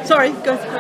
Sorry, go through.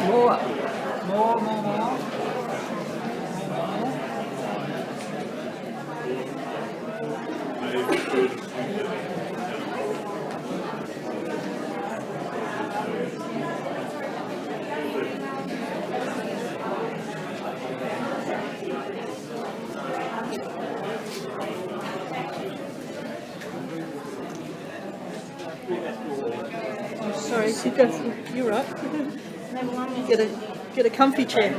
More. Sorry, you're right. Get a comfy chair.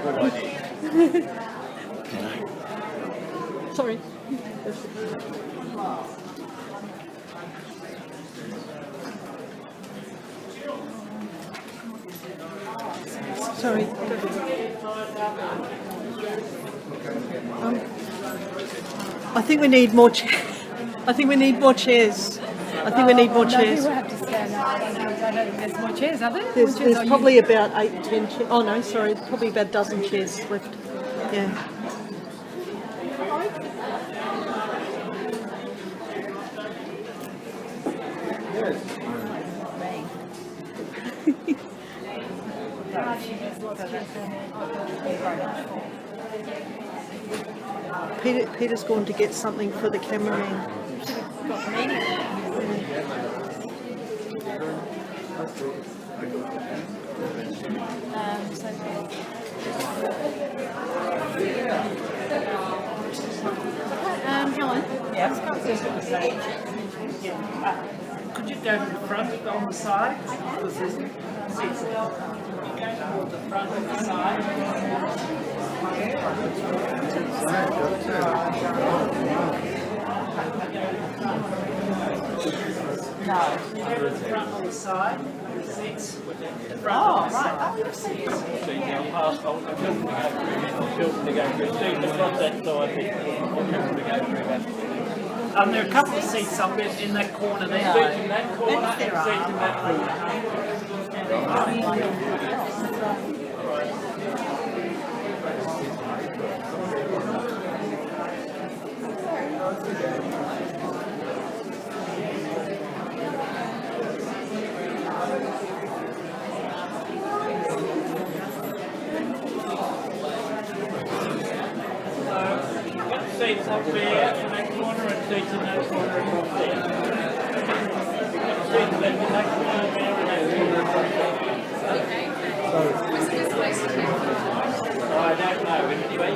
Sorry. Sorry. I think we need more chairs. I think we need more chairs. No, people have to stand up. I don't think there's more chairs, are there? There's probably about 8, 10 chairs. Oh no, sorry, probably about a dozen chairs left. Yeah. Peter's gone to get something for the cameraman. Helen? Yeah. Could you go to the front on the side? Because there's seats. You go toward the front and the side. No. You go to the front on the side. Seats. The front on the side. Oh, you've seen it. The front that side. There are a couple of seats up in that corner there. Seats in that corner and seats in that corner. Seats up there in that corner and seats in that corner and up there. Seats left in that corner there and that corner. I don't know, anyway.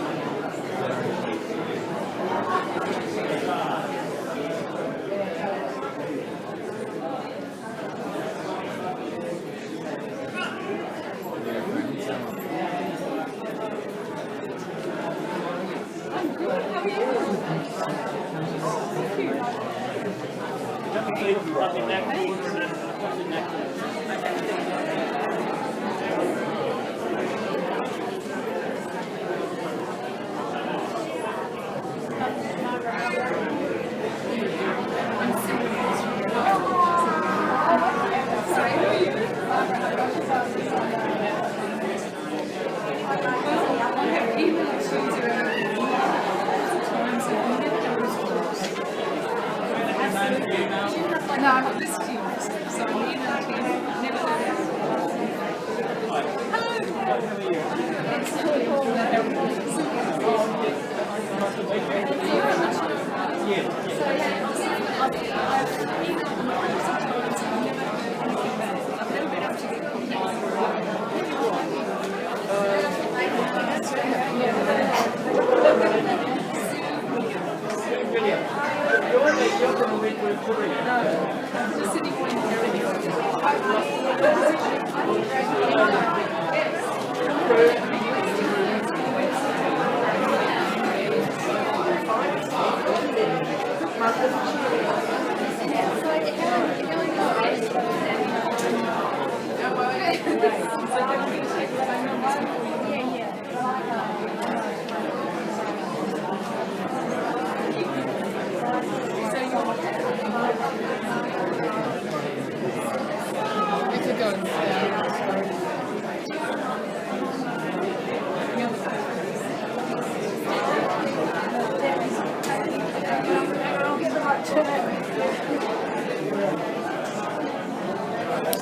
No, I've listened to you, so I never heard it.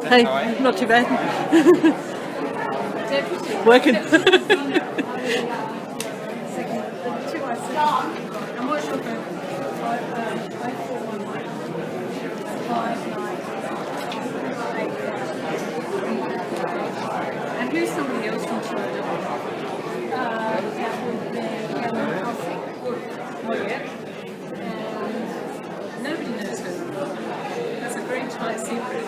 Hey, not too bad. Working. And who's somebody else from China? That would be oh yeah. Nobody knows her. That's a very tight secret.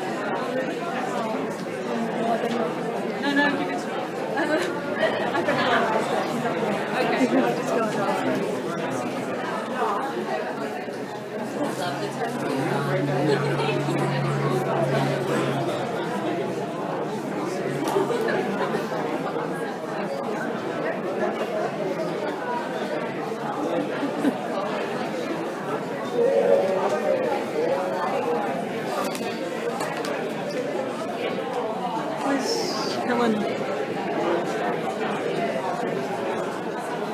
No, give it to me. I don't know. Come on.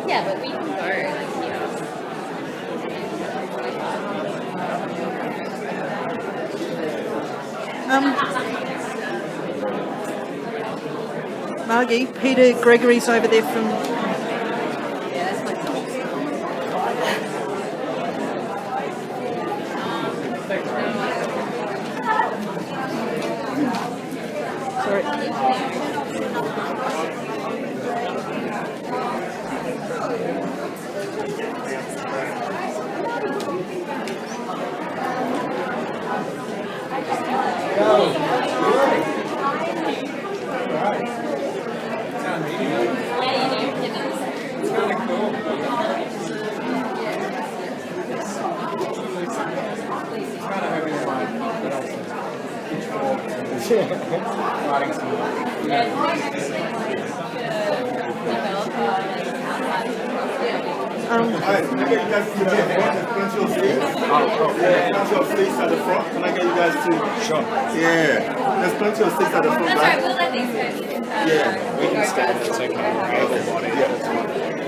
Yeah, but we can go, Margie, Peter Gregory's over there from. Sorry. Alright, can I get you guys to the front? There's plenty of seats. Yeah, plenty of seats at the front. Can I get you guys to? Sure. Yeah, there's plenty of seats at the front. That's right, we'll let these guys. Yeah, We can stand, it's okay.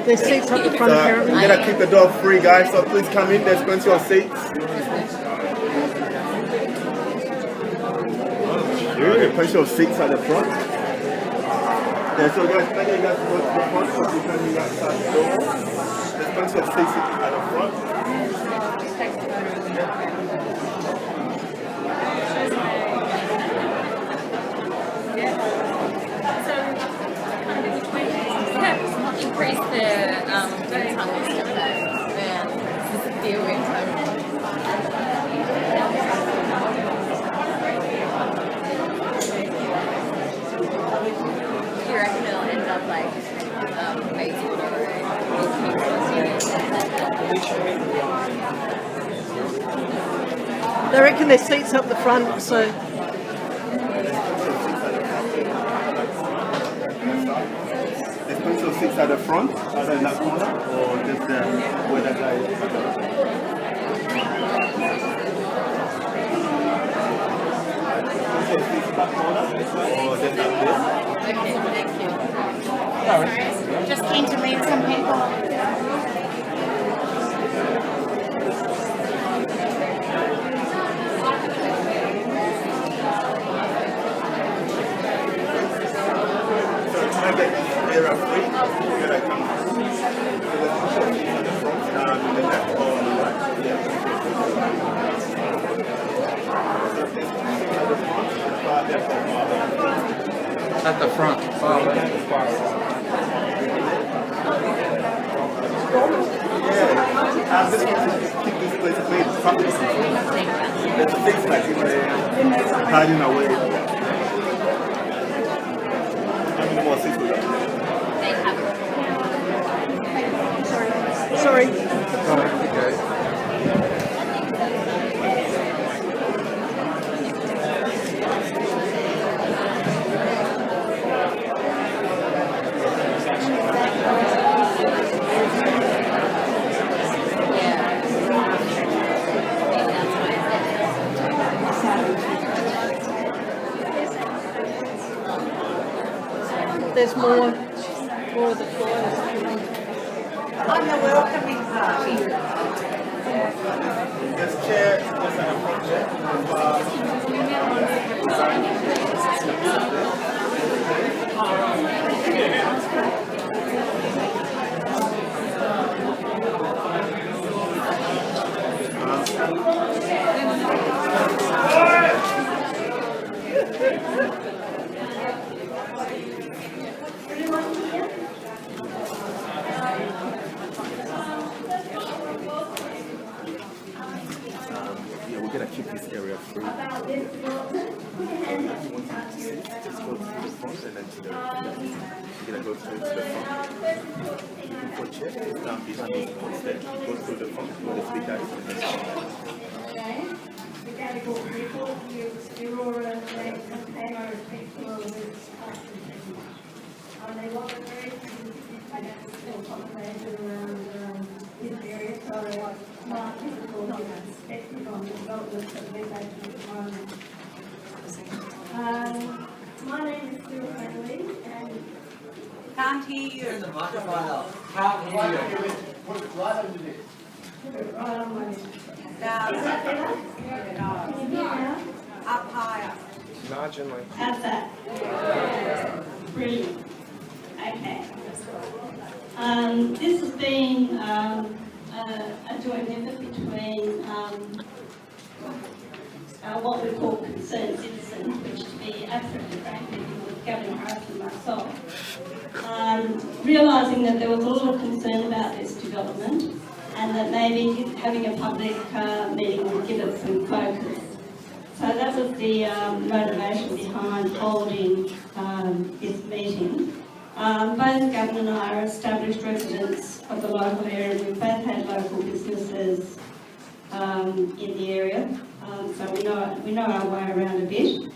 There's seats up the front apparently. we're gonna keep the door free, guys. So please come in. There's plenty of seats. Okay, plenty of seats at the front. Yeah, so guys, can I get you guys to go to the front so we can you guys start the door. There's plenty of seats at the front. Increase the tunnels and this is the winter. You reckon it'll end up like Bayswater Road? They reckon there's seats up the front, so. There's plenty of seats at the front, either in that corner or just where that guy is. Plenty of seats in that corner or just up there. Okay, thank you. Just keen to meet some people. Can I get area free? Where I come from? So there's plenty of seats at the front, in the left or on the right. Yeah. So there's seats at the front, far left or far right. At the front. Yeah, I'm just going to keep this place clean. There's things like in the hiding away. How many more seats we got? They have Sorry. there's more of the flyers if you want. I'm the welcoming party. There's chairs just at the front there. Yeah, we're gonna keep this area free. Just go to the front and then to the we're gonna go through to the front. For chairs, it's down behind these points there. Go through the front where the speaker is and then My name is Sue Friendly, and Can't hear you. put it right on my name. Down. Is that better? Can you hear now? Up higher. marginally. How's that? Brilliant. Okay. This has been a joint effort between what we call concerned citizens, which to be absolutely frank with you, was Governor Harris and myself, realising that there was a lot of concern about this development and that maybe having a public meeting would give it some focus. So that was the motivation behind holding this meeting. Both Governor and I are established residents of the local area. We've both had local businesses in the area, so we know our way around a bit.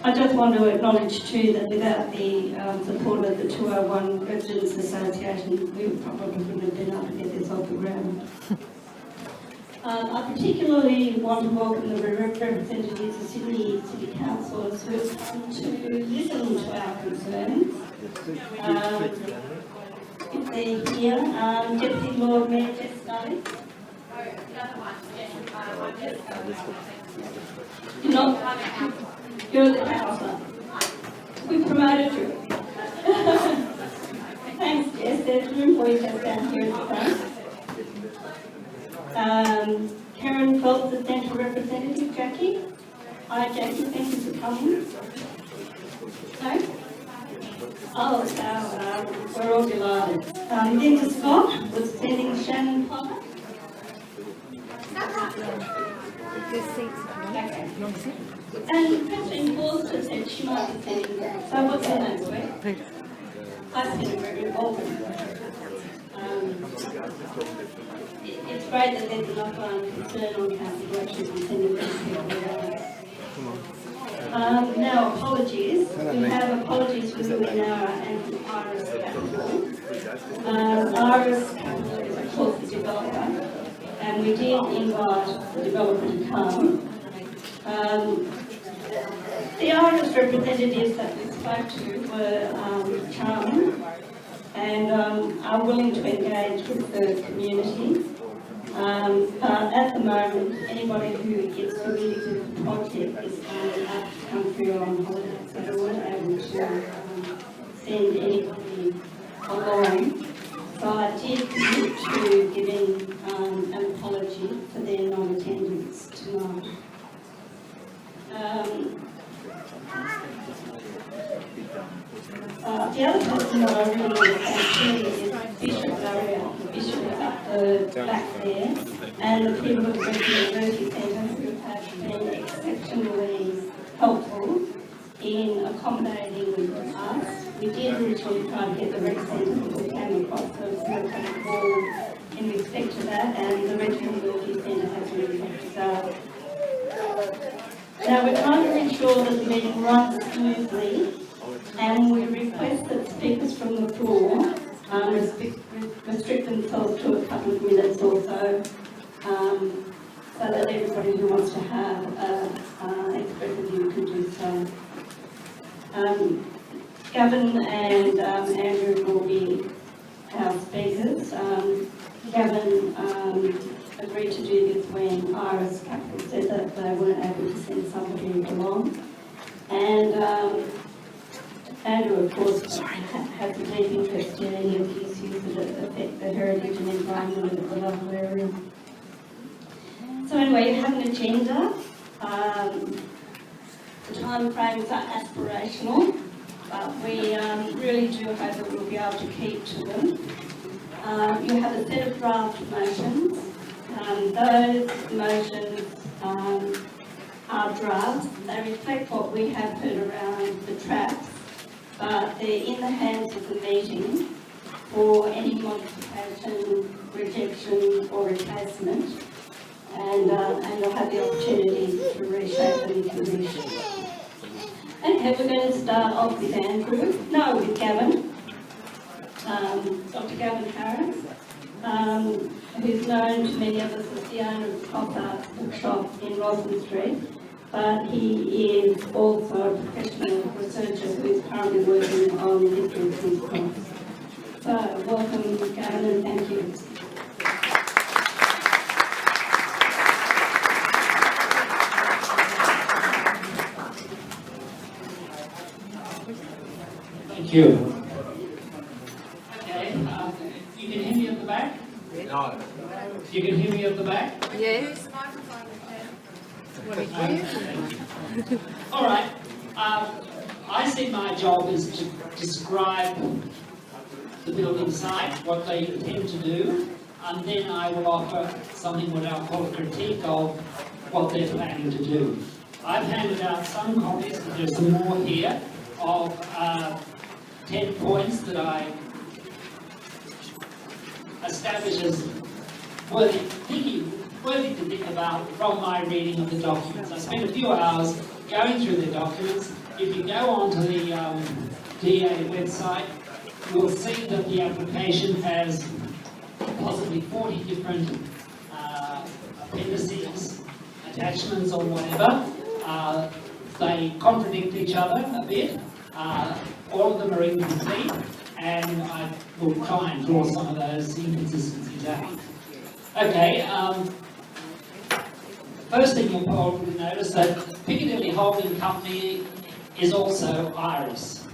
I just want to acknowledge too that without the support of the 201 Residents Association, we probably wouldn't have been able to get this off the ground. I particularly want to welcome the representatives of Sydney City Councillors who have come to listen to our concerns. If they're here, Deputy Lord Mayor Jess Scully. You're the councillor. We promoted you. Thanks, Jess. There's room for you just down here at the front. Karen Phelps, the Centre Representative, Jackie. Hi, Jackie. Thank you for coming. No? Oh, so we're all delighted. Linda Scott was sending Shannon Potter. Okay. And Catherine Forster said she might be sending that. So what's her name, sweet? I sent her very involved. It's great that there's enough concern on council to actually be sending these people around. Now, apologies. We have apologies from Luminara and from Iris Capital. Iris Capital is, of course, the developer, and we did invite the developer to come. The Iris representatives that we spoke to were charming and are willing to engage with the community. But at the moment, anybody who gets familiar with the project is out of the country or on holiday, so they weren't able to send anybody along. So I did commit to giving an apology for their non-attendance tonight. The other person that I really want to thank is Bishop Darlo, Bishop up the back there, and the people of the University Centre who have been exceptionally helpful in accommodating us. We did originally try to get the rec centre before we came across, so it's not kind of all in respect to that, and the Regional University Centre has really helped us out. Now we're trying to ensure that the meeting runs smoothly, and we request that speakers from the floor restrict themselves to a couple of minutes or so, so that everybody who wants to have express a view can do so. Gavin and Andrew will be our speakers. Gavin agreed to do this when Iris Capital said that they weren't able to send somebody along. And Andrew, of course, has a deep interest in any of the issues that affect the heritage and environment of the local area. So anyway, you have an agenda. The time frames are aspirational, but we really do hope that we'll be able to keep to them. You have a set of draft motions. Those motions are drafts. They reflect what we have heard around the traps, but they're in the hands of the meeting for any modification, rejection or replacement, and they'll have the opportunity to reshape them in commission. Okay, we're going to start off with with Gavin. Dr. Gavin Harris, who's known to many of us as the owner of the Pop Arts Bookshop in Rosman Street, but he is also a professional researcher who is currently working on the history of King's Cross. So, welcome Gavin and thank you. Thank you. Okay, you can hear me at the back? No. You can hear me at the back? Yes. All right. I see my job is to describe the building site, what they intend to do, and then I will offer something what I'll call a critique of what they're planning to do. I've handed out some copies, but there's some more here, of 10 points that I establish as worthy to think about from my reading of the documents. I spent a few hours going through the documents. If you go onto the DA website, you'll see that the application has possibly 40 different appendices, attachments or whatever. They contradict each other a bit. All of them are incomplete, and I will try and draw some of those inconsistencies out. Okay, first thing you'll probably notice that Piccadilly Holding Company is also Iris.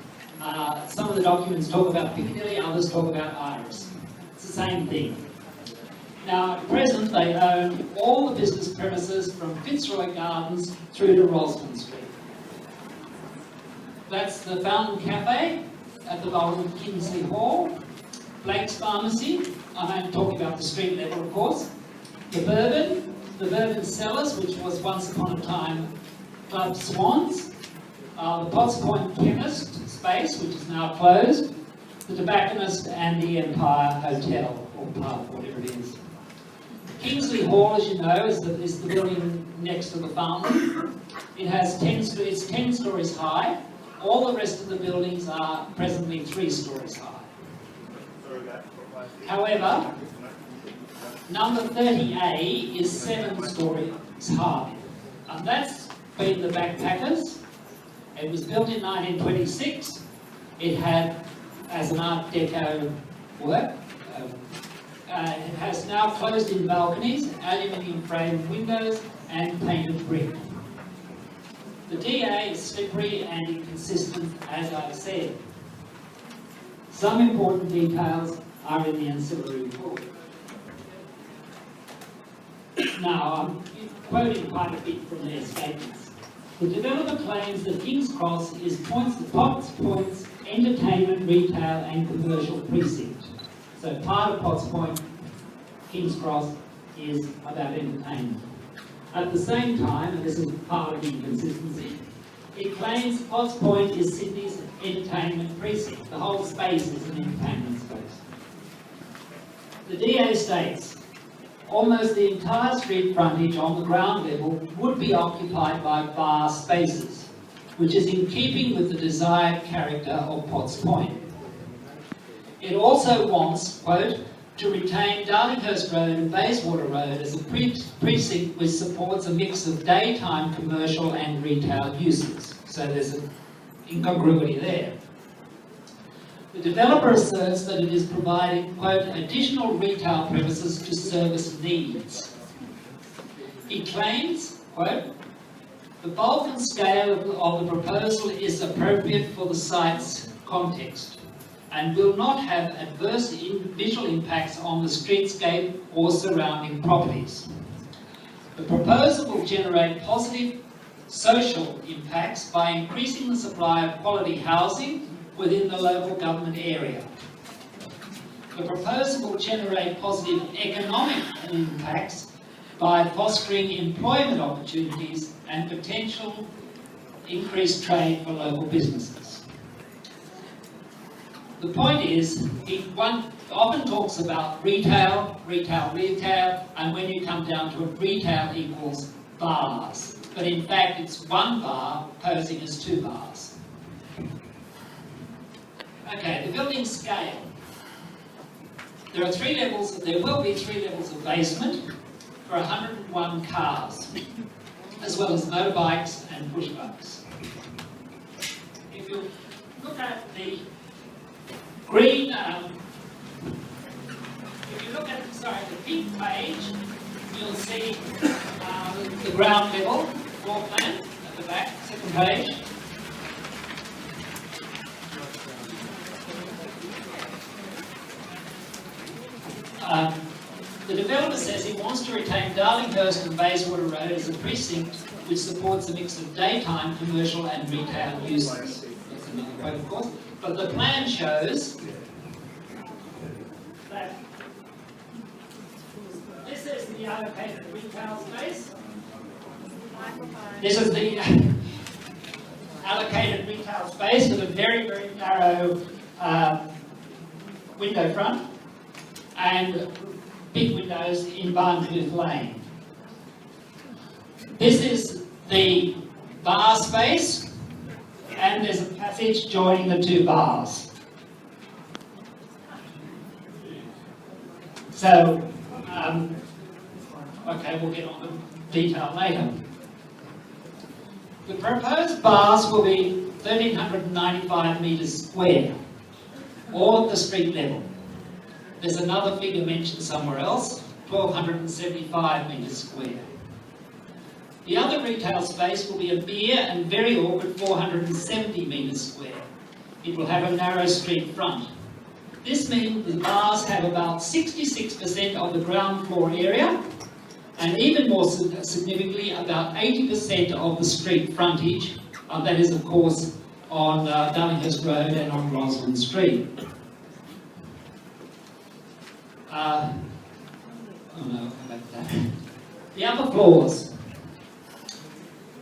Some of the documents talk about Piccadilly, others talk about Iris. It's the same thing. Now, at present, they own all the business premises from Fitzroy Gardens through to Rosman Street. That's the Fountain Cafe at the bottom of Kingsley Hall, Blake's Pharmacy, I'm talking about the street level of course, the Bourbon Cellars, which was once upon a time Club Swans, the Potts Point Chemist space, which is now closed, the Tobacconist and the Empire Hotel, or pub, whatever it is. Kingsley Hall, as you know, is the building next to the fountain. It has it's 10 stories high. All the rest of the buildings are presently 3 stories high. However, number 30A is 7 stories high. And that's been the Backpackers. It was built in 1926. It had, as an Art Deco work, it has now closed-in balconies, aluminium framed windows and painted brick. The DA is slippery and inconsistent, as I've said. Some important details are in the ancillary report. Now, I'm quoting quite a bit from their statements. The developer claims that King's Cross is Potts Point's entertainment, retail and commercial precinct. So part of Potts Point, King's Cross, is about entertainment. At the same time, and this is part of the inconsistency, it claims Potts Point is Sydney's entertainment precinct. The whole space is an entertainment space. The DA states, almost the entire street frontage on the ground level would be occupied by bar spaces, which is in keeping with the desired character of Potts Point. It also wants, quote, to retain Darlinghurst Road and Bayswater Road as a precinct which supports a mix of daytime commercial and retail uses. So there's incongruity there. The developer asserts that it is providing, quote, additional retail premises to service needs. He claims, quote, the bulk and scale of the proposal is appropriate for the site's context and will not have adverse visual impacts on the streetscape or surrounding properties. The proposal will generate positive social impacts by increasing the supply of quality housing within the local government area. The proposal will generate positive economic impacts by fostering employment opportunities and potential increased trade for local businesses. The point is, one often talks about retail, and when you come down to it, retail equals bars. But in fact, it's one bar posing as two bars. Okay, the building scale. There are 3 levels, there will be 3 levels of basement for 101 cars, as well as motorbikes and push bikes. If you look at the green, if you look at, the pink page, you'll see the ground level floor plan at the back, second page. The developer says he wants to retain Darlinghurst and Bayswater Road as a precinct which supports a mix of daytime, commercial and retail uses. That's another quote, of course. But the plan shows that this is the allocated retail space. This is the allocated retail space with a very, very narrow window front and big windows in Barncliff Lane. This is the bar space, and there's a passage joining the 2 bars. So, okay, we'll get on to detail later. The proposed bars will be 1,395 metres square, or at the street level. There's another figure mentioned somewhere else, 1,275 metres square. The other retail space will be a mere and very awkward 470 metres square. It will have a narrow street front. This means the bars have about 66% of the ground floor area, and even more significantly, about 80% of the street frontage. That is, of course, on Darlinghurst Road and on Rosman Street. Oh no, I'll come back to that. The upper floors.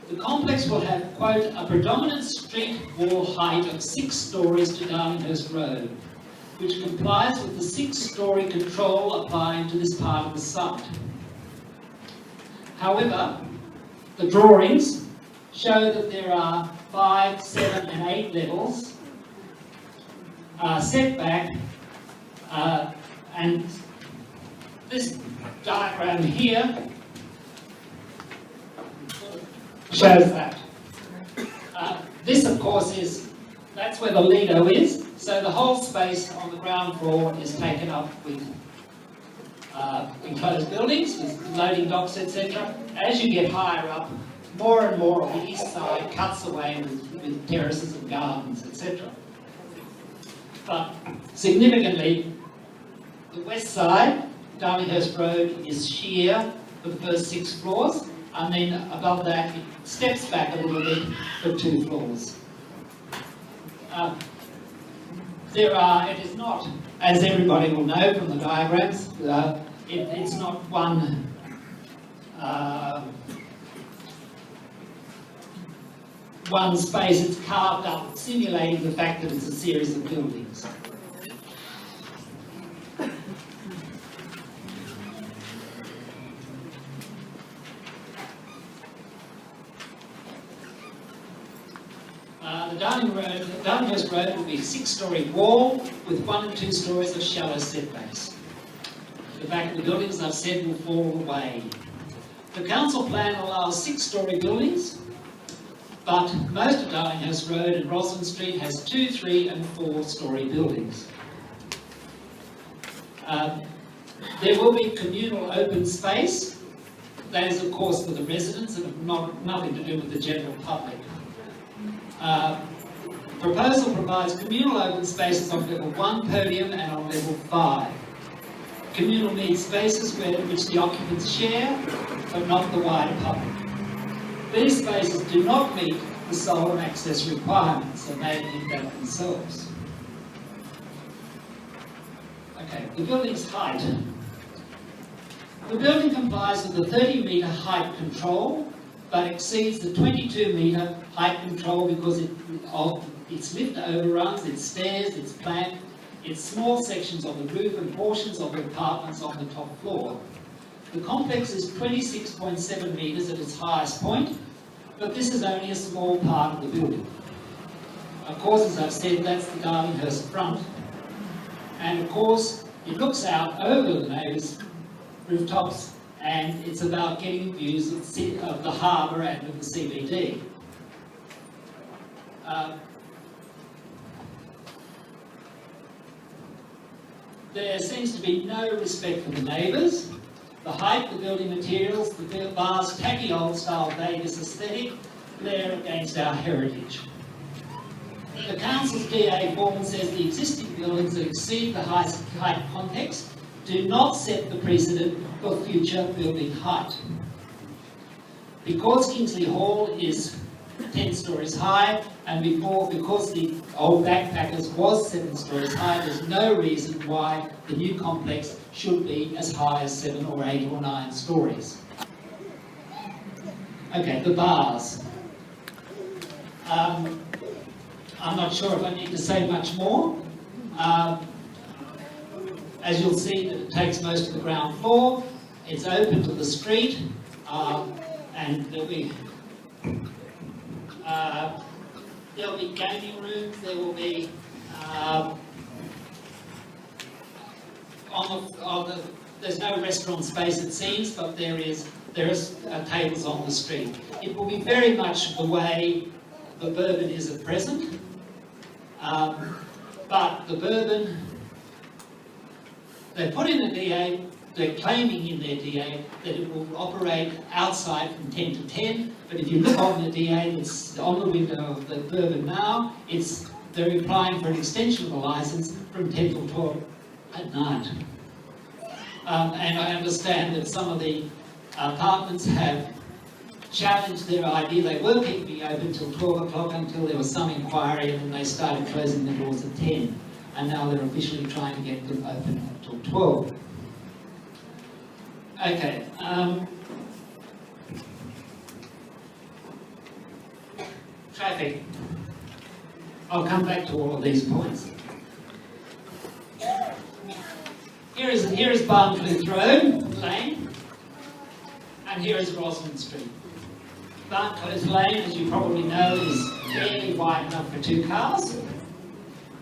The complex will have, quote, a predominant street wall height of 6 stories to Darlinghurst Road, which complies with the 6-storey control applying to this part of the site. However, the drawings show that there are 5, 7 and 8 levels setback, and this diagram here shows that. This, of course, that's where the Lido is, so the whole space on the ground floor is taken up with enclosed buildings, with loading docks, etc. As you get higher up, more and more of the east side cuts away with terraces and gardens, etc. But significantly, the west side, Darlinghurst Road, is sheer for the first 6 floors, and then above that it steps back a little bit for 2 floors. It is not, as everybody will know from the diagrams, it's not one space. It's carved up, simulating the fact that it's a series of buildings. The Darlinghurst Road will be a 6-storey wall with 1 and 2 stories of shallow setbacks. The back of the buildings, I've said, will fall away. The council plan allows 6-storey buildings, but most of Darlinghurst Lyndhurst Road and Roslyn Street has 2, 3 and 4-storey buildings. There will be communal open space. That is, of course, for the residents and nothing to do with the general public. Proposal provides communal open spaces on level 1 podium and on level 5. Communal need spaces which the occupants share, but not the wider public. These spaces do not meet the solar access requirements, and they need that themselves. Okay, the building's height. The building complies with the 30-metre height control, but exceeds the 22-metre height control because of its lift overruns, its stairs, its plank, its small sections of the roof and portions of the apartments on the top floor. The complex is 26.7 metres at its highest point, but this is only a small part of the building. Of course, as I've said, that's the Darlinghurst front, and of course it looks out over the neighbours' rooftops, and it's about getting views of the harbour and of the CBD. There seems to be no respect for the neighbours. The height, the building materials, the bar's tacky old-style Vegas aesthetic glare against our heritage. The Council's DA form says the existing buildings that exceed the height context do not set the precedent for future building height. Because Kingsley Hall is 10 stories high, and because the old Backpackers was 7 stories high, there's no reason why the new complex should be as high as 7 or 8 or 9 stories. Okay, the bars. I'm not sure if I need to say much more. As you'll see, that it takes most of the ground floor. It's open to the street, and there'll be gaming rooms. There will be there's no restaurant space, it seems, but there is tables on the street. It will be very much the way the Bourbon is at present, but the Bourbon, they put in the DA, they're claiming in their DA that it will operate outside from 10 to 10, but if you look on the DA that's on the window of the Bourbon now, they're applying for an extension of the licence from 10 till 12 at night. And I understand that some of the apartments have challenged their idea. They were keeping it open till 12 o'clock until there was some inquiry, and then they started closing the doors at 10. And now they're officially trying to get them open until 12. Okay. Traffic. I'll come back to all of these points. Here is Barncliffe Road, Lane, and here is Roslyn Street. Barncliffe Lane, as you probably know, is barely wide enough for 2 cars,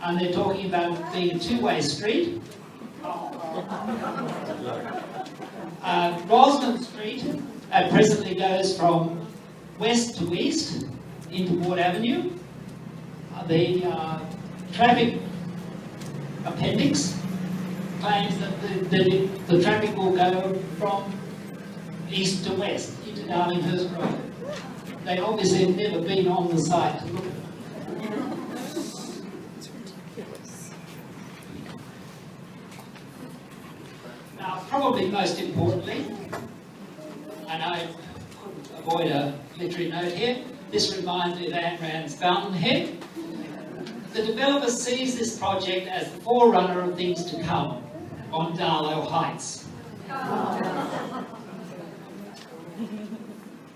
and they're talking about being a 2-way street. Roslyn Street presently goes from west to east into Ward Avenue. The traffic appendix claims that the traffic will go from east to west into Darlinghurst Road. They obviously have never been on the site to look at it. Now, probably most importantly, and I couldn't avoid a literary note here, this reminds me of Ayn Rand's Fountainhead. The developer sees this project as the forerunner of things to come on Darlo Heights.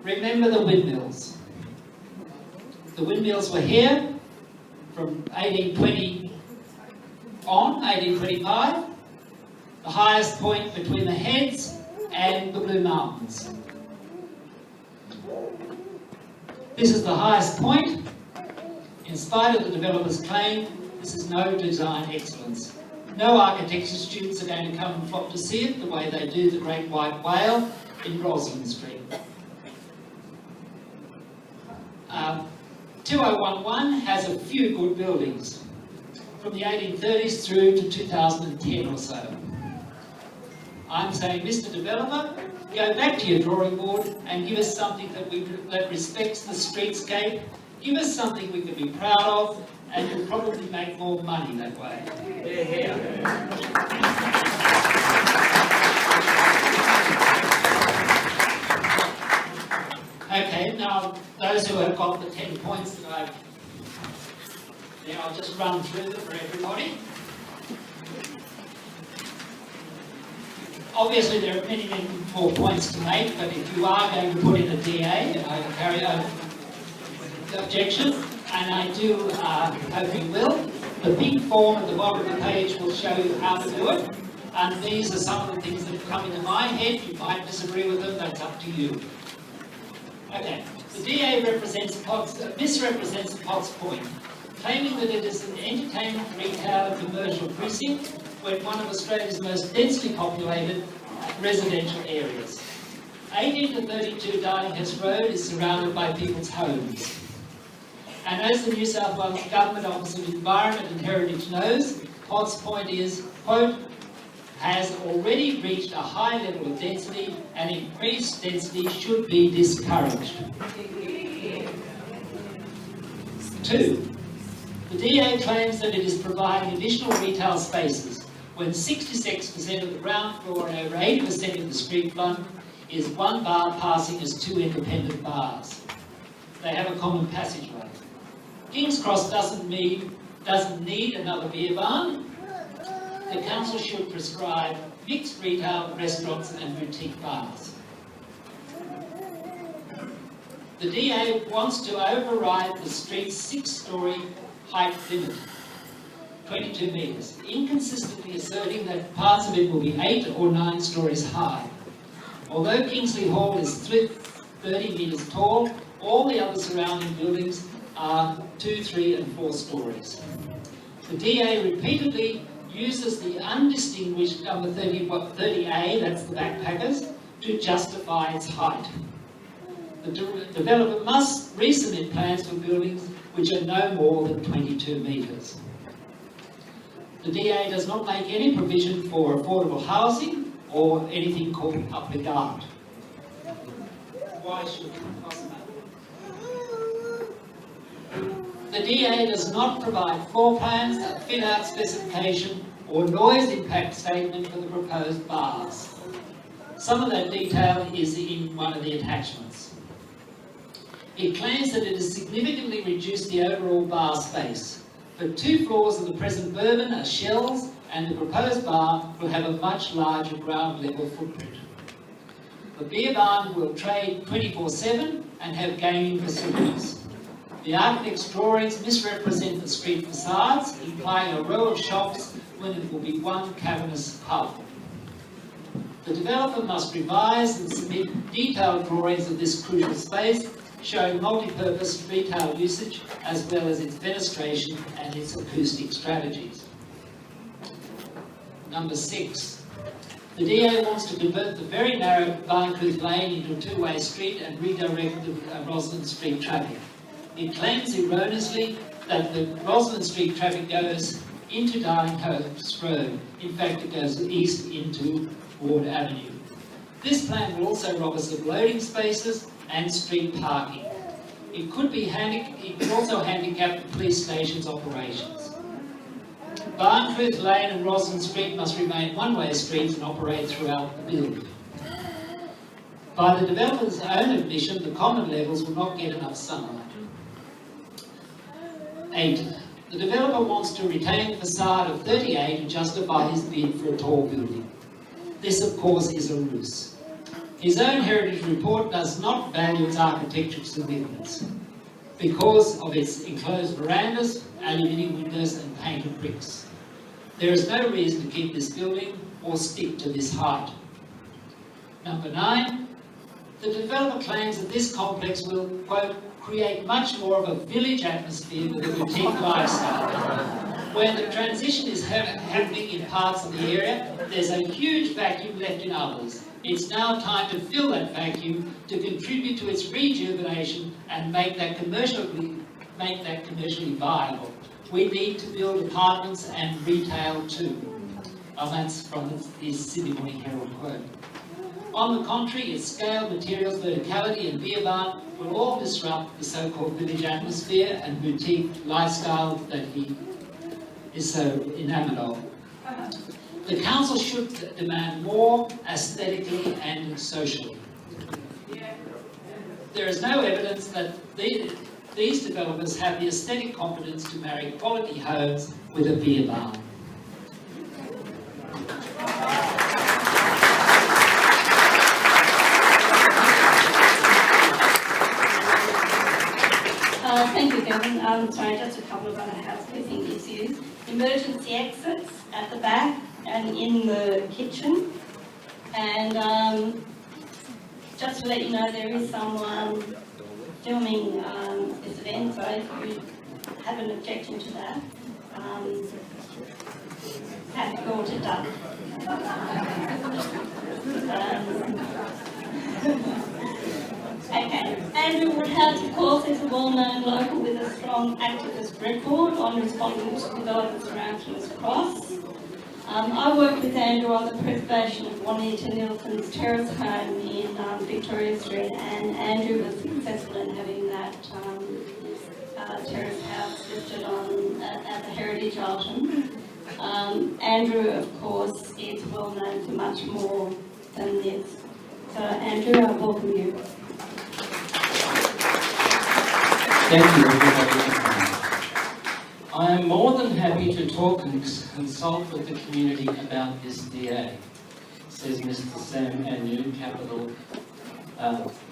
Remember the windmills. The windmills were here from 1820 on, 1825, the highest point between the Heads and the Blue Mountains. This is the highest point. In spite of the developer's claim, this is no design excellence. No architecture students are going to come and flock to see it the way they do the Great White Whale in Roslyn Street. 2011 has a few good buildings, from the 1830s through to 2010 or so. I'm saying, Mr. Developer, go back to your drawing board and give us something that respects the streetscape, give us something we can be proud of, and you'll probably make more money that way. Okay, now those who have got the 10 points that I'll just run through them for everybody. Obviously there are many, many more points to make, but if you are going to put in a DA, I will carry over the objection, and I do hope you will. The big form at the bottom of the page will show you how to do it, and these are some of the things that come into my head. You might disagree with them, that's up to you. Okay, the DA misrepresents Potts Point, claiming that it is an entertainment, retail and commercial precinct when one of Australia's most densely populated residential areas. 18 to 32 Darlinghurst Road is surrounded by people's homes. And as the New South Wales Government Office of Environment and Heritage knows, Potts Point is, quote, has already reached a high level of density, and increased density should be discouraged. 2. The DA claims that it is providing additional retail spaces when 66% of the ground floor and over 80% of the street front is one bar passing as 2 independent bars. They have a common passageway. King's Cross doesn't need another beer barn. The council should prescribe mixed retail, restaurants and boutique bars. The DA wants to override the street's 6-storey height limit, 22 metres, inconsistently asserting that parts of it will be 8 or 9 stories high. Although Kingsley Hall is 30 metres tall, all the other surrounding buildings are 2, 3 and 4 stories. The DA repeatedly uses the undistinguished number 30A, that's the backpackers, to justify its height. The developer must resubmit plans for buildings which are no more than 22 metres. The DA does not make any provision for affordable housing or anything called public art. Why should it cost money? The DA does not provide floor plans, a fit-out specification or noise impact statement for the proposed bars. Some of that detail is in one of the attachments. It claims that it has significantly reduced the overall bar space, but 2 floors of the present bourbon are shells and the proposed bar will have a much larger ground level footprint. The beer barn will trade 24/7 and have gaming facilities. The architect's drawings misrepresent the street facades, implying a row of shops when it will be one cavernous pub. The developer must revise and submit detailed drawings of this crucial space, showing multi-purpose retail usage as well as its fenestration and its acoustic strategies. Number 6. The DA wants to convert the very narrow Barncruz Lane into a 2-way street and redirect the Roslyn Street traffic. It claims erroneously that the Roslyn Street traffic goes into Darlinghurst Road. In fact, it goes east into Ward Avenue. This plan will also rob us of loading spaces and street parking. It could also handicap the police station's operations. Barncruz Lane and Roslyn Street must remain one-way streets and operate throughout the build. By the developer's own admission, the common levels will not get enough sunlight. 8. The developer wants to retain a facade of 38 and justify his bid for a tall building. This, of course, is a ruse. His own heritage report does not value its architectural significance because of its enclosed verandas, aluminium windows and painted bricks. There is no reason to keep this building or stick to this height. Number 9. The developer claims that this complex will, quote, create much more of a village atmosphere with a boutique lifestyle. Where the transition is happening in parts of the area, there's a huge vacuum left in others. It's now time to fill that vacuum to contribute to its rejuvenation and make that commercially make that commercially viable. We need to build apartments and retail too. That's from his Sydney Morning Herald quote. On the contrary, its scale, materials, verticality and beer bar will all disrupt the so-called village atmosphere and boutique lifestyle that he is so enamoured of. The council should demand more aesthetically and socially. There is no evidence that these developers have the aesthetic competence to marry quality homes with a beer bar. Thank you, Kevin. Sorry, just a couple of other housekeeping issues. Emergency exits at the back and in the kitchen. And just to let you know, there is someone filming this event, so if you have an objection to that, have to go to duck. Okay. Andrew Woodhouse, of course, is a well-known local with a strong activist record on responding to developments around King's Cross. I worked with Andrew on the preservation of Juanita Nielsen's terrace home in Victoria Street, and Andrew was successful in having that terrace house listed on at the Heritage Item. Andrew, of course, is well known for much more than this. So, Andrew, I welcome you. Thank you, everybody. I am more than happy to talk and consult with the community about this DA, says Mr. Sam Anu,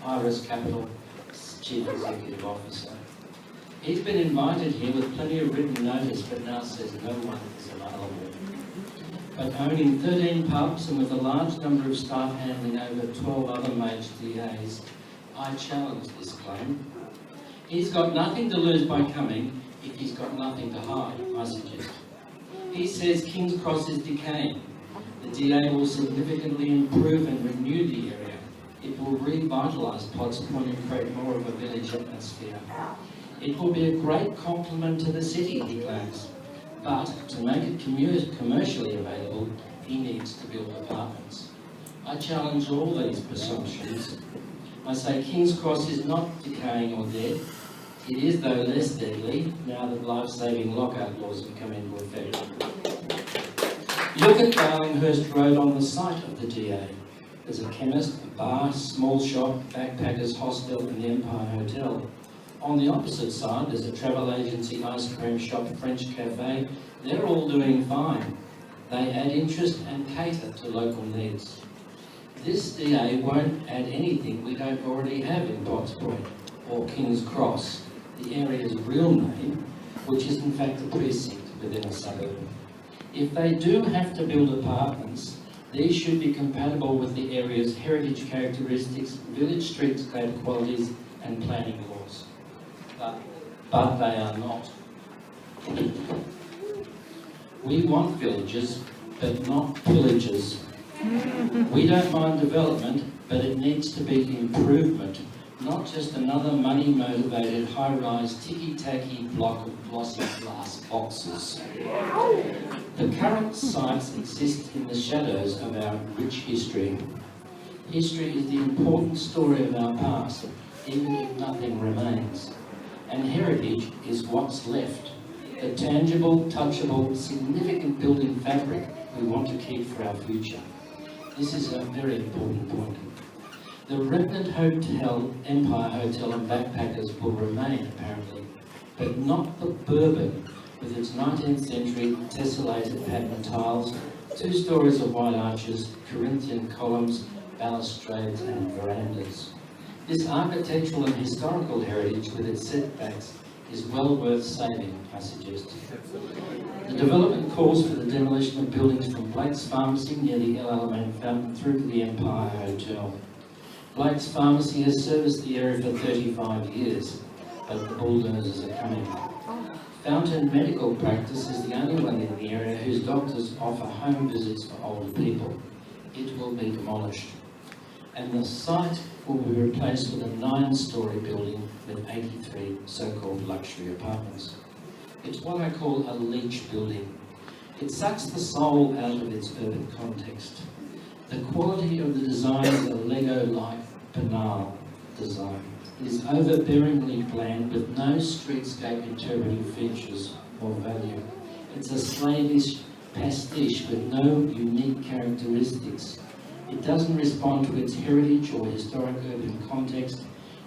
Iris Capital Chief Executive Officer. He's been invited here with plenty of written notice, but now says no one is available. But owning 13 pubs and with a large number of staff handling over 12 other major DAs, I challenge this claim. He's got nothing to lose by coming if he's got nothing to hide, I suggest. He says King's Cross is decaying. The DA will significantly improve and renew the area. It will revitalise Potts Point and create more of a village atmosphere. It will be a great compliment to the city, he claims. But to make it commercially available, he needs to build apartments. I challenge all these presumptions. I say King's Cross is not decaying or dead. It is, though, less deadly now that life-saving lockout laws have come into effect. Look at Darlinghurst Road on the site of the DA. There's a chemist, a bar, small shop, backpackers hostel and the Empire Hotel. On the opposite side, there's a travel agency, ice cream shop, French cafe. They're all doing fine. They add interest and cater to local needs. This DA won't add anything we don't already have in Potts Point or King's Cross, the area's real name, which is in fact a precinct within a suburb. If they do have to build apartments, these should be compatible with the area's heritage characteristics, village streetscape qualities and planning laws. But they are not. We want villages, but not pillages. We don't mind development, but it needs to be improvement, not just another money-motivated, high-rise, ticky-tacky block of glossy glass boxes. The current sites exist in the shadows of our rich history. History is the important story of our past, even if nothing remains. And heritage is what's left, the tangible, touchable, significant building fabric we want to keep for our future. This is a very important point. The remnant hotel, Empire Hotel and Backpackers will remain apparently, but not the Bourbon with its 19th century tessellated pattern tiles, 2 stories of white arches, Corinthian columns, balustrades and verandas. This architectural and historical heritage with its setbacks is well worth saving, I suggest. The development calls for the demolition of buildings from Blake's Pharmacy near the El Alamein Fountain through to the Empire Hotel. Blake's Pharmacy has serviced the area for 35 years, but the bulldozers are coming. Fountain Medical Practice is the only one in the area whose doctors offer home visits for older people. It will be demolished. and the site will be replaced with a 9-storey building with 83 so-called luxury apartments. It's what I call a leech building. It sucks the soul out of its urban context. The quality of the design is a Lego-like banal design. It is overbearingly bland with no streetscape interpretive features or value. It's a slavish pastiche with no unique characteristics. It doesn't respond to its heritage or historic urban context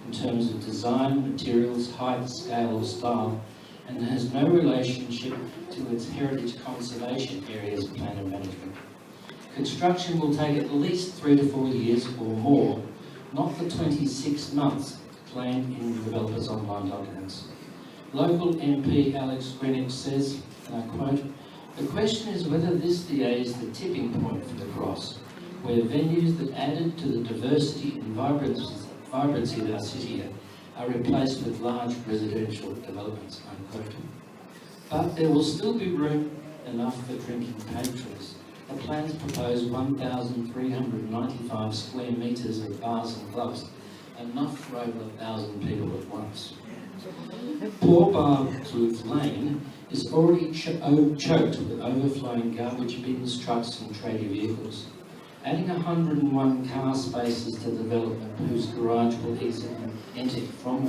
in terms of design, materials, height, scale or style, and has no relationship to its heritage conservation areas plan and management. Construction will take at least 3 to 4 years or more, not the 26 months planned in the developer's online documents. Local MP Alex Greenwich says, and I quote, "The question is whether this DA is the tipping point for the cross, where venues that added to the diversity and vibrancy of our city are replaced with large residential developments," unquote. But there will still be room enough for drinking patrons. The plans propose 1,395 square metres of bars and clubs, enough for over 1,000 people at once. Poor Barclooth Lane is already choked with overflowing garbage bins, trucks and tradie vehicles. Adding 101 car spaces to the development whose garage will exit and enter from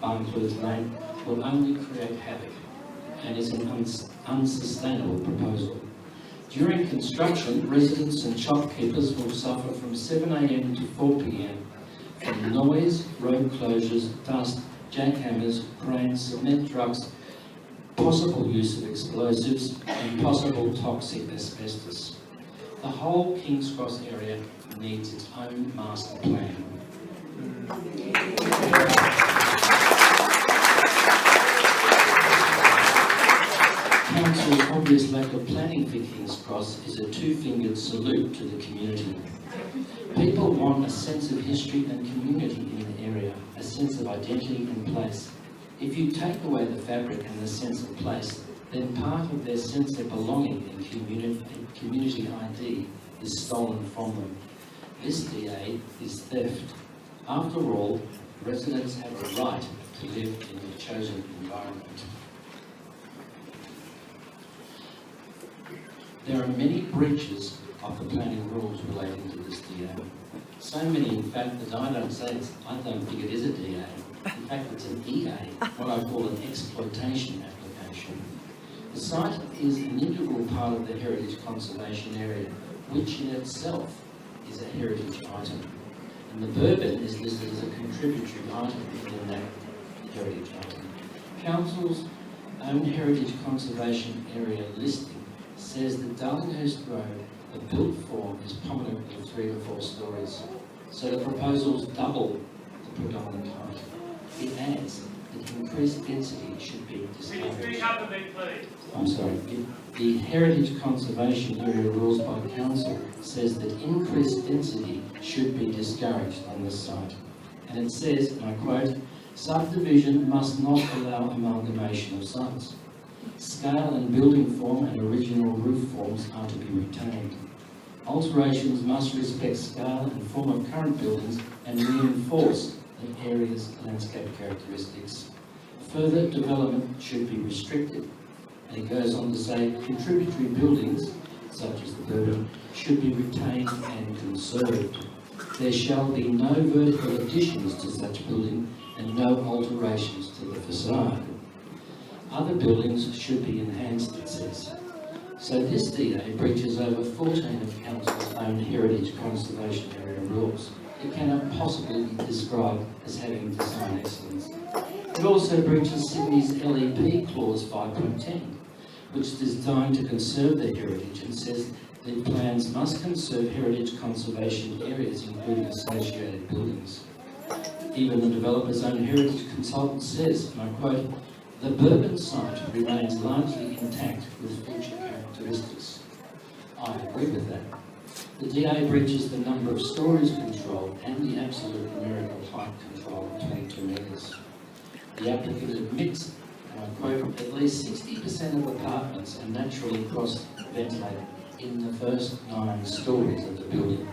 Barclooth Lane will only create havoc and is an unsustainable proposal. During construction, residents and shopkeepers will suffer from 7 AM to 4 PM from noise, road closures, dust, jackhammers, cranes, cement trucks, possible use of explosives and possible toxic asbestos. The whole King's Cross area needs its own master plan. Council's obvious lack of planning for King's Cross is a two-fingered salute to the community. People want a sense of history and community in the area, a sense of identity and place. If you take away the fabric and the sense of place, then part of their sense of belonging and community ID is stolen from them. This DA is theft. After all, residents have a right to live in their chosen environment. There are many breaches of the planning rules relating to this DA. So many, in fact, that I don't think it is a DA. In fact, it's an EA, what I call an exploitation application. The site is an integral part of the heritage conservation area, which in itself is a heritage item. And the bourbon is listed as a contributory item within that heritage item. Council's own heritage conservation area listing says that Darlinghurst Road, the built form, is prominent with 3 to 4 stories. So the proposals double the predominant height. It adds that increased density should be discouraged. I'm sorry. The Heritage Conservation Area rules by Council says that increased density should be discouraged on this site. And it says, and I quote, "Subdivision must not allow amalgamation of sites. Scale and building form and original roof forms are to be retained. Alterations must respect scale and form of current buildings and reinforce the area's landscape characteristics. Further development should be restricted." And it goes on to say, "Contributory buildings, such as the bourbon, should be retained and conserved. There shall be no vertical additions to such building and no alterations to the facade. Other buildings should be enhanced," it says. So this DA breaches over 14 of Council's own heritage conservation area rules. It cannot possibly be described as having design excellence. It also breaches Sydney's LEP clause 5.10, which is designed to conserve the heritage and says that plans must conserve heritage conservation areas, including associated buildings. Even the developer's own heritage consultant says, and I quote, "The bourbon site remains largely intact with future characteristics." I agree with that. The DA breaches the number of stories control and the absolute numerical height control of 22 metres. The applicant admits, and I quote, "At least 60% of apartments are naturally cross-ventilated in the first 9 stories of the building.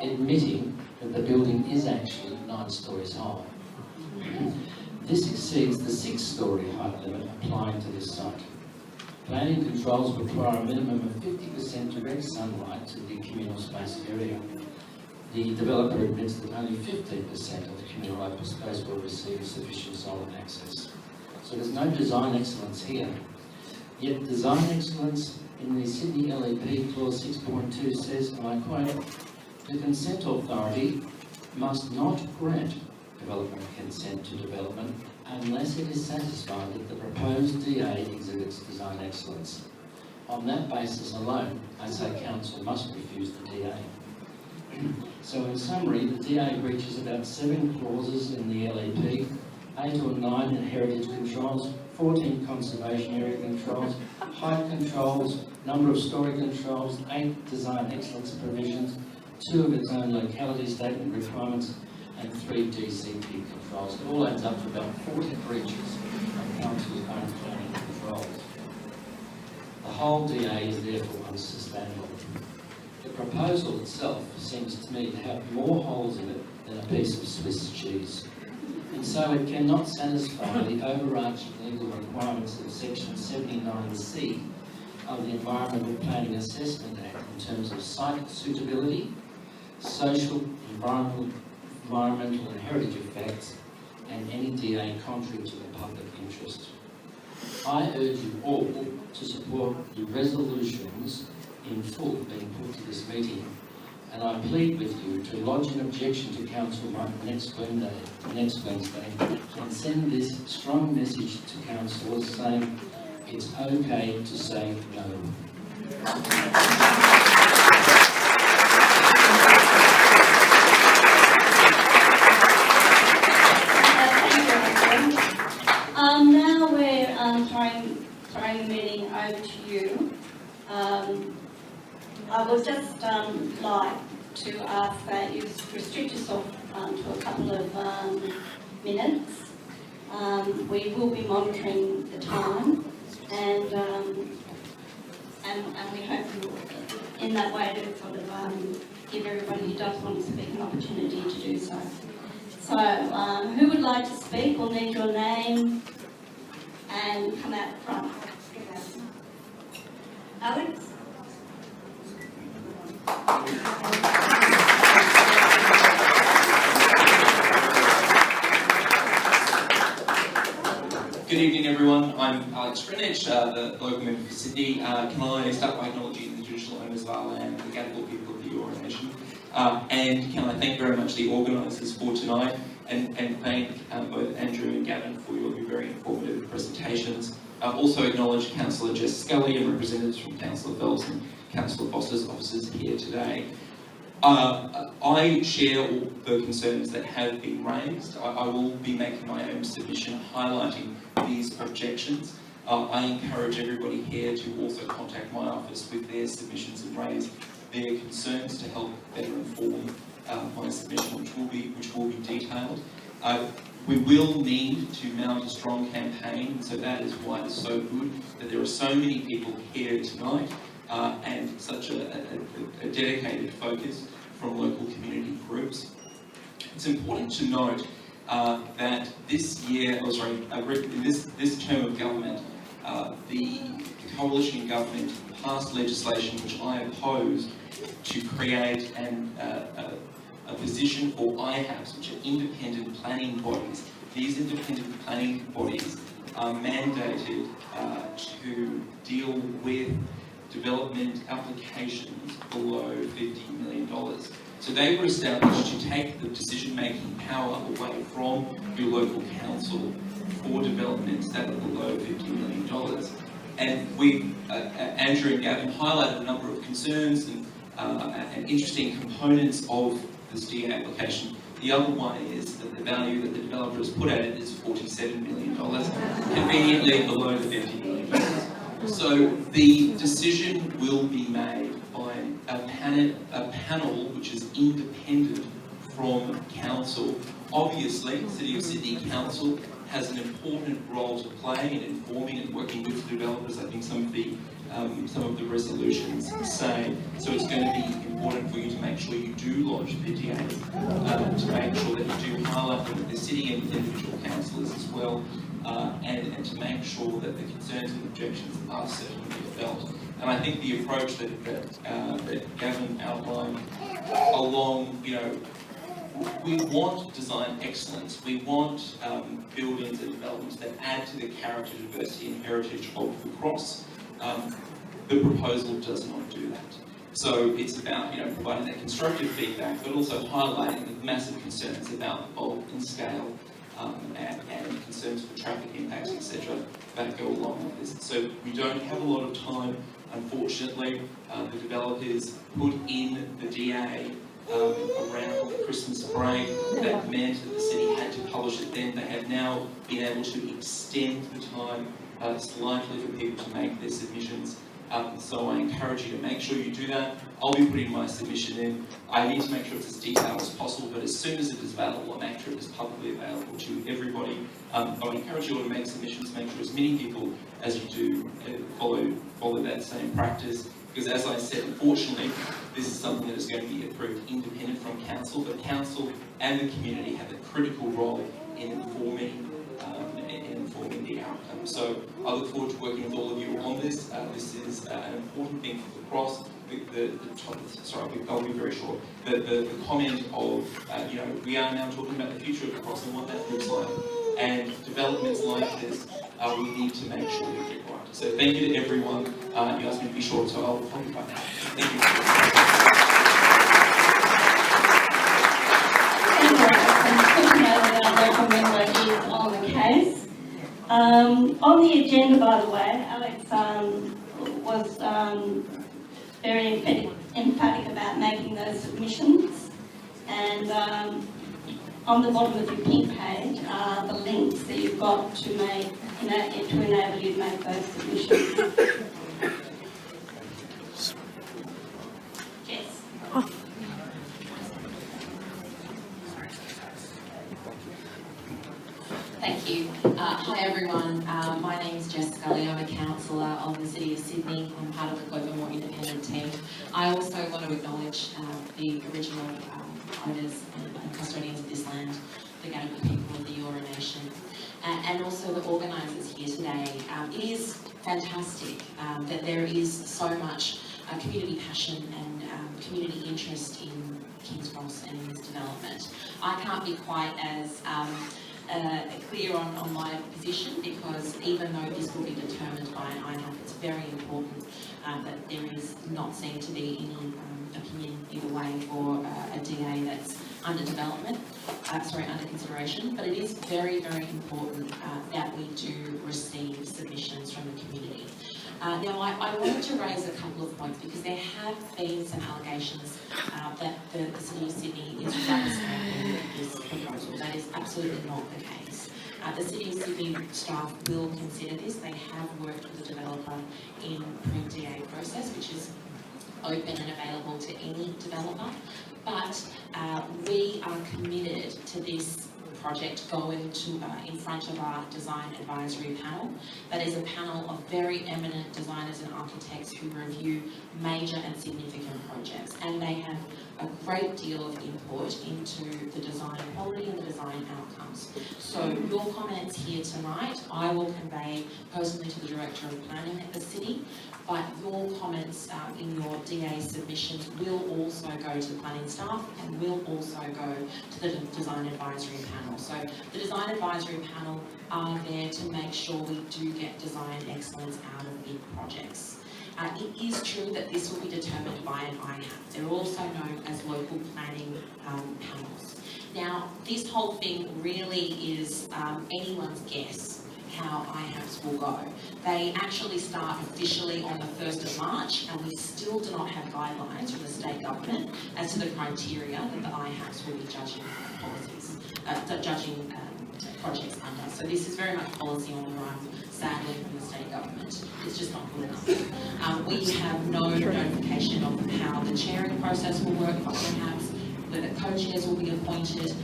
admitting that the building is actually 9 stories high. This exceeds the 6-storey height limit applying to this site. Planning controls require a minimum of 50% direct sunlight to the communal space area. The developer admits that only 15% of the communal open space will receive sufficient solar access. So there's no design excellence here. Yet design excellence in the Sydney LEP clause 6.2 says, and I quote, "The consent authority must not grant development consent to development unless it is satisfied that the proposed DA exhibits design excellence. On that basis alone, I say council must refuse the DA." So in summary, the DA breaches about 7 clauses in the LEP, 8 or 9 in heritage controls, 14 conservation area controls, height controls, number of storey controls, 8 design excellence provisions, 2 of its own locality statement requirements, and 3 DCP controls. It all adds up to about 40 breaches of council's own planning controls. The whole DA is therefore unsustainable. The proposal itself seems to me to have more holes in it than a piece of Swiss cheese. And so it cannot satisfy the overarching legal requirements of Section 79C of the Environmental Planning Assessment Act in terms of site suitability, social, environmental and heritage effects, and any DA contrary to the public interest. I urge you all to support the resolutions in full being put to this meeting, and I plead with you to lodge an objection to Council next Wednesday, and send this strong message to councillors saying it's okay to say no. Now we're throwing the meeting over to you. I would just like to ask that you restrict yourself to a couple of minutes. We will be monitoring the time, and we hope in that way to sort of give everybody who does want to speak an opportunity to do so. So, who would like to speak? We'll need your name and come out front. Alex? Good evening, everyone. I'm Alex Greenwich, the local member for Sydney. Can I start by acknowledging the traditional owners of our land, the Gadigal people of the Eora Nation, and can I thank very much the organisers for tonight, and thank both Andrew and Gavin for your very informative presentations. Also acknowledge Councillor Jess Scully and representatives from Councillor Phelps and Councillor Foster's officers here today. I share all the concerns that have been raised. I will be making my own submission highlighting these objections. I encourage everybody here to also contact my office with their submissions and raise their concerns to help better inform my submission, which will be detailed. We will need to mount a strong campaign, so that is why it's so good that there are so many people here tonight and such a dedicated focus from local community groups. It's important to note that this year, this term of government, the coalition government passed legislation which I opposed to create a position for IHABs, which are independent planning bodies. These independent planning bodies are mandated to deal with development applications below $50 million. So they were established to take the decision-making power away from your local council for developments that are below $50 million. And we, Andrew and Gavin, highlighted a number of concerns and interesting components of this DA application. The other one is that the value that the developer has put at it is $47 million, conveniently below the $50 million. So the decision will be made by a panel which is independent from council. Obviously, City of Sydney Council has an important role to play in informing and working with the developers. I think some of the resolutions say. So it's going to be important for you to make sure you do lodge the DAs, to make sure that you do highlight them with the city and with individual councillors as well, and to make sure that the concerns and objections are certainly felt. And I think the approach that Gavin outlined along, we want design excellence. We want buildings and developments that add to the character, diversity and heritage of the Cross. The proposal does not do that. So it's about providing that constructive feedback, but also highlighting the massive concerns about the bulk and scale and concerns for traffic impacts, etc., that go along with this. So we don't have a lot of time, unfortunately. The developers put in the DA around the Christmas break. That meant that the city had to publish it then. They have now been able to extend the time slightly for people to make their submissions. So I encourage you to make sure you do that. I'll be putting my submission in. I need to make sure it's as detailed as possible, but as soon as it is available and make sure it is publicly available to everybody. I would encourage you all to make submissions, make sure as many people as you do follow that same practice. Because as I said, unfortunately, this is something that is going to be approved independent from council, but council and the community have a critical role in informing the outcome. So I look forward to working with all of you on this. This is an important thing for the Cross. I'll be very short. The comment of, we are now talking about the future of the Cross and what that looks like. And developments like this, we need to make sure we get right. So thank you to everyone. You asked me to be short, so I'll be back now. Thank you. On the case. On the agenda, by the way, Alex was very emphatic about making those submissions, and on the bottom of your pink page are the links that you've got to make, to enable you to make those submissions. Yes. Oh. Thank you. Hi everyone, my name is Jess Scully. I'm a councillor of the City of Sydney. I'm part of the Clovermore Independent team. I also want to acknowledge the original owners and custodians of this land, the Gadigal people of the Eora Nation, and also the organisers here today. It is fantastic that there is so much community passion and community interest in King's Cross and in this development. I can't be quite as clear on my position, because even though this will be determined by an IHAP, it's very important that there is not seen to be any opinion either way for a DA that's under development, under consideration. But it is very, very important that we do receive submissions from the community. Now, I wanted to raise a couple of points, because there have been some allegations that the City of Sydney is devastated with this proposal. That is absolutely not the case. The City of Sydney staff will consider this. They have worked with the developer in pre-DA process, which is open and available to any developer. But we are committed to this project going to in front of our design advisory panel. That is a panel of very eminent designers and architects who review major and significant projects, and they have a great deal of input into the design quality and the design outcomes. So your comments here tonight, I will convey personally to the Director of Planning at the City, but your comments in your DA submissions will also go to the planning staff and will also go to the design advisory panel. So the design advisory panel are there to make sure we do get design excellence out of big projects. It is true that this will be determined by an IHAP. They're also known as local planning panels. Now, this whole thing really is anyone's guess how IHAPs will go. They actually start officially on the 1st of March, and we still do not have guidelines from the state government as to the criteria that the IHAPs will be judging policies, judging projects under. So this is very much policy on the run, sadly, from the state government. It's just not good enough. We have no notification of how the chairing process will work for IHAPs. whether co-chairs will be appointed.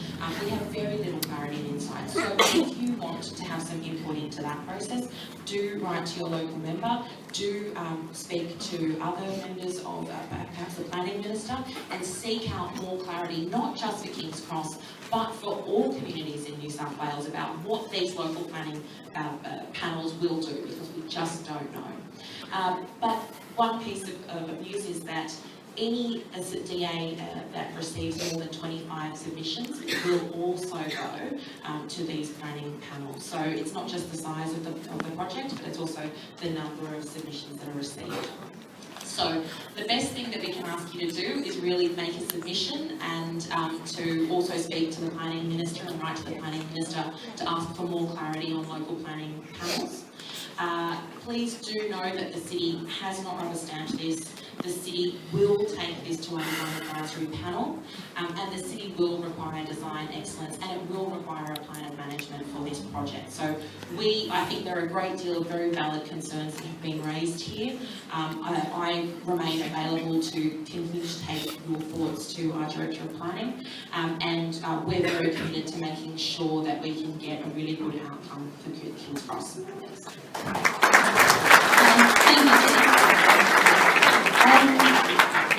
We have very little clarity and insight. So if you want to have some input into that process, do write to your local member, do speak to other members of perhaps the planning minister, and seek out more clarity, not just for King's Cross, but for all communities in New South Wales about what these local planning panels will do, because we just don't know. But one piece of news is that any DA that receives more than 25 submissions will also go to these planning panels. So it's not just the size of the project, but it's also the number of submissions that are received. So the best thing that we can ask you to do is really make a submission and to also speak to the planning minister and write to the planning minister to ask for more clarity on local planning panels. Please do know that the city has not rubber stamped this. The city will take this to a design advisory panel, and the city will require design excellence, and it will require a plan of management for this project. So I think there are a great deal of very valid concerns that have been raised here. I remain available to continue to take your thoughts to our Director of Planning, and we're very committed to making sure that we can get a really good outcome for King's Cross.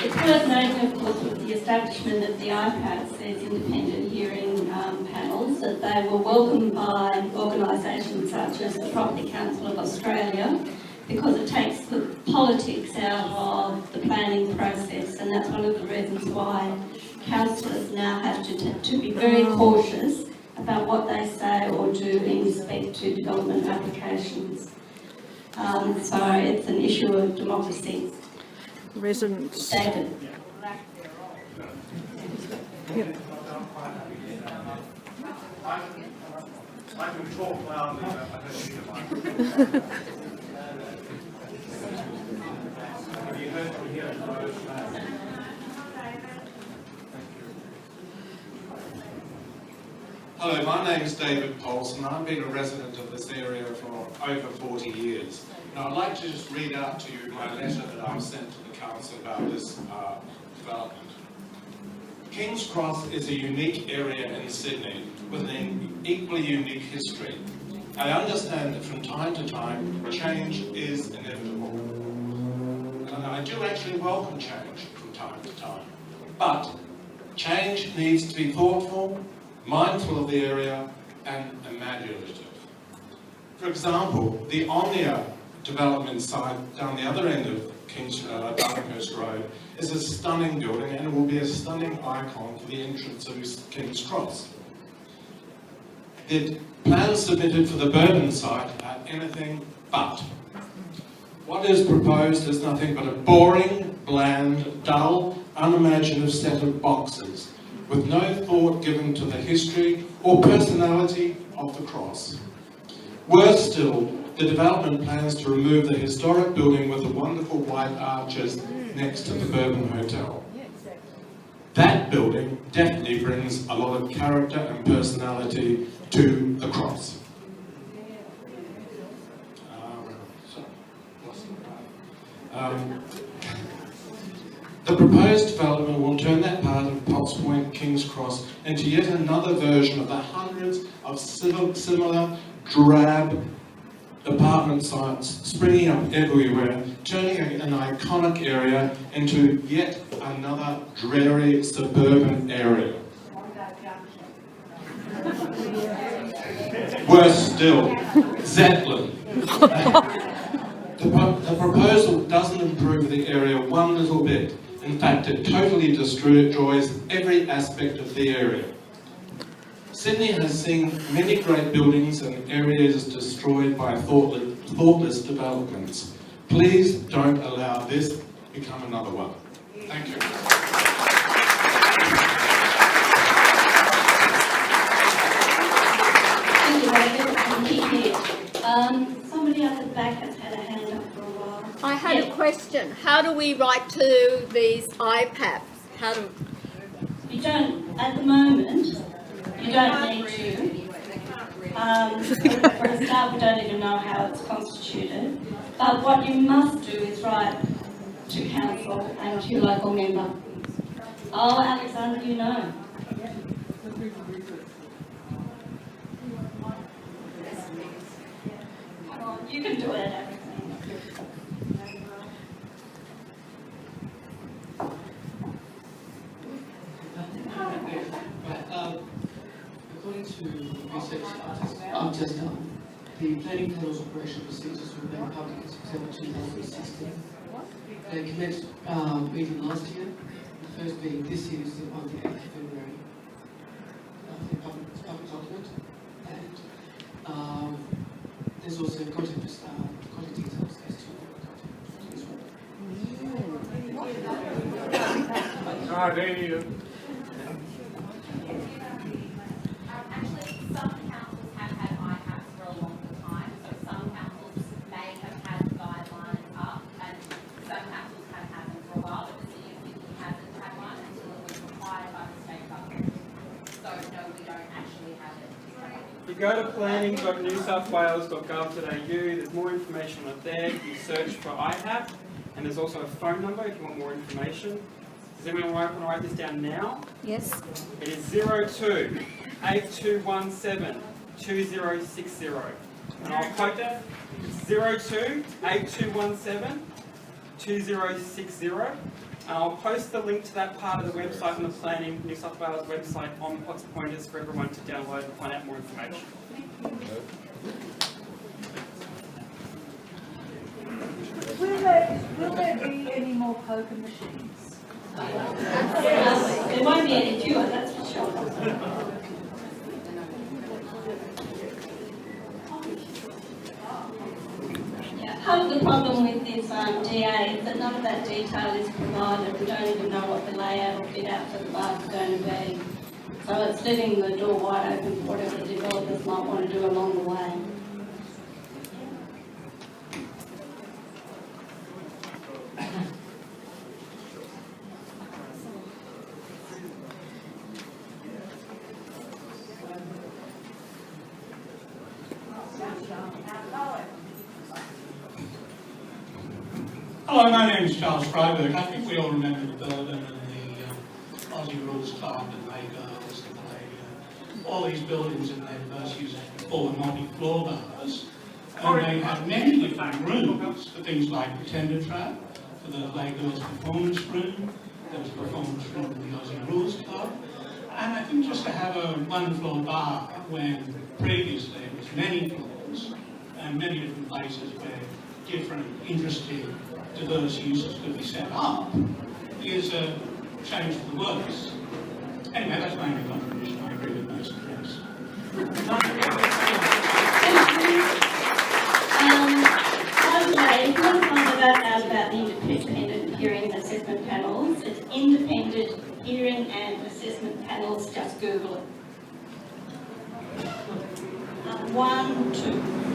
It's worth noting, of course, with the establishment of the IPAS, these independent hearing panels, that they were welcomed by organisations such as the Property Council of Australia, because it takes the politics out of the planning process, and that's one of the reasons why councillors now have to be very cautious about what they say or do in respect to development applications. So it's an issue of democracy. Residents. David. Yep. I can talk loudly, but I don't need a mic. Have you heard from here? Hello, my name is David Paulson. I've been a resident of this area for over 40 years. Now, I'd like to just read out to you my letter that I've sent to the council about this development. King's Cross is a unique area in Sydney with an equally unique history. I understand that from time to time, change is inevitable. And I do actually welcome change from time to time. But change needs to be thoughtful, mindful of the area, and imaginative. For example, the Omnia development site down the other end of Darlinghurst Road is a stunning building, and it will be a stunning icon for the entrance of King's Cross. The plans submitted for the Bourbon site are anything but. What is proposed is nothing but a boring, bland, dull, unimaginative set of boxes, with no thought given to the history or personality of the cross. Worse still, the development plans to remove the historic building with the wonderful white arches next to the Bourbon Hotel. That building definitely brings a lot of character and personality to the cross. The proposed development will turn that part of Potts Point, King's Cross, into yet another version of the hundreds of similar drab apartment sites springing up everywhere, turning an iconic area into yet another dreary suburban area. Worse still, Zetland. The proposal doesn't improve the area one little bit. In fact, it totally destroys every aspect of the area. Sydney has seen many great buildings and areas destroyed by thoughtless developments. Please don't allow this to become another one. Thank you. Thank you, David. Somebody at the back has had a hand up for a while. I had a question. How do we write to these IPAPs? How do... You don't, at the moment, you don't need to. For a start, we don't even know how it's constituted. But what you must do is write to council and to your local member. Oh, Alexander, you know. Come on, you can do it, Alexander. According to research I've just done, the planning panel's operational procedures were made public in September 2016. They commenced even last year, the first being this year is on the 8th of February. The public document, and there's also contact details as to Actually, some councils have had ICAPs for a longer time, so some councils may have had guidelines up, and some councils have had them for a while, but the City of Sydney hasn't had one until it was required by the state government. So no, we don't actually have it. If you go to planning.newsouthwales.gov.au, there's more information on there. You search for IHAP, and there's also a phone number if you want more information. Does anyone want to write this down now? Yes. It is 02 8217 2060. And I'll quote that. It's 02 8217 2060. And I'll post the link to that part of the website on the Planning New South Wales website on Potts Pointers for everyone to download and find out more information. Will there be any more poker machines? There won't be any fewer, that's for sure. Yeah, part of the problem with this DA is that none of that detail is provided. We don't even know what the layout or fit out for the bar is going to be. So it's leaving the door wide open for whatever the developers might want to do along the way. Hello, my name is Charles Freiberg. I think we all remember the Berlin and the Aussie Rules Club and May Girls and all these buildings in their first used for multi-floor bars. And they had many different rooms for things like Pretender Trap, for the Lay Girls Performance Room, there was a performance room in the Aussie Rules Club. And I think just to have a one-floor bar when previously it was many floors and many different places where different interesting diverse uses could be set up is a change for the worse. Anyway, that's my only contribution. I agree with most of this. Okay, if you want to find out about the independent hearing and assessment panels, it's independent hearing and assessment panels, just Google it. 1, 2.